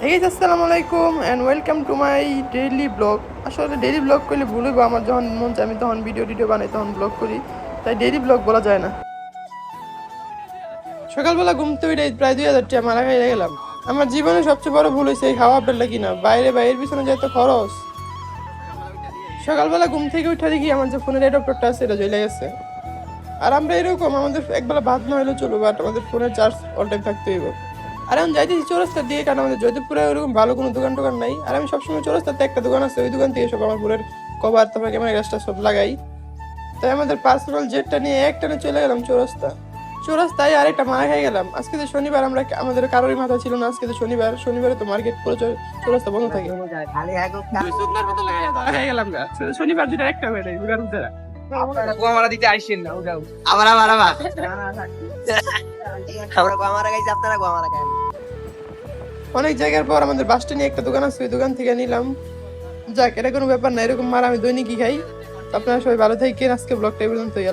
Hey guys, আসসালামু আলাইকুম and welcome to my daily vlog. আসলে ডেইলি ব্লগ করলে ভুল হইব, আমার যখন মন চায় আমি তখন ভিডিও বানাই, তখন ব্লগ করি, তাই ডেইলি ব্লগ বলা যায় না। সকালবেলা ঘুমতে উঠে প্রায় 2000 টাকা মারা খাইয়ে গেলাম। আমার জীবনে সবচেয়ে বড় ভুল হয়েছে এই খাওয়া আপডেটটা কিনা, বাইরের পিছনে যে এত খরচ। সকালবেলা ঘুম থেকে উঠে দেখি আমার যে ফোনের অ্যাডাপ্টারটা আছে এটা জ্বলে গেছে। আর আমরা এরকম আমাদের একবেলা ভাত না হলে চলবে, বাট আমাদের ফোনের চার্জ অল টাইম থাকতে হইব। আর আমি যাইতেছি চৌরাস্তা দিয়ে, কারণ আমাদের জয়দেবপুরে ওরকম ভালো কোনো দোকান নাই। আর আমি সবসময় চৌরাস্তাতে একটা দোকান আছে, ওই দোকান থেকে সব আমার ফোনের কভার তারপর ক্যামেরা গ্লাসটা সব লাগাই। তাই আমাদের পার্সোনাল জেটটা নিয়ে একটানে চলে গেলাম চৌরাস্তায় আরেকটা মারা খাই গেলাম। আজকে তো শনিবার, আমরা আমাদের কারোরই মাথা ছিল না আজকে তো শনিবারে তো মার্কেট পুরো চৌরাস্তা বন্ধ থাকে। শনিবার দুটা একটা হয়ে যায়। আপনারা দিতে আইসেন না ওটাও আবার আমরা গাইছি, আপনারা গোয়ামারা খান। অনেক জায়গার পর আমাদের বাস স্ট্যান্ডে একটা দোকান আছে, ওই দোকান থেকে নিলাম। যাক, এটা কোনো ব্যাপার না, এরকম মার আমি দৈনিকই খাই। আপনারা সবাই ভালো থাকেন, আজকে ব্লগটা এই পর্যন্তই।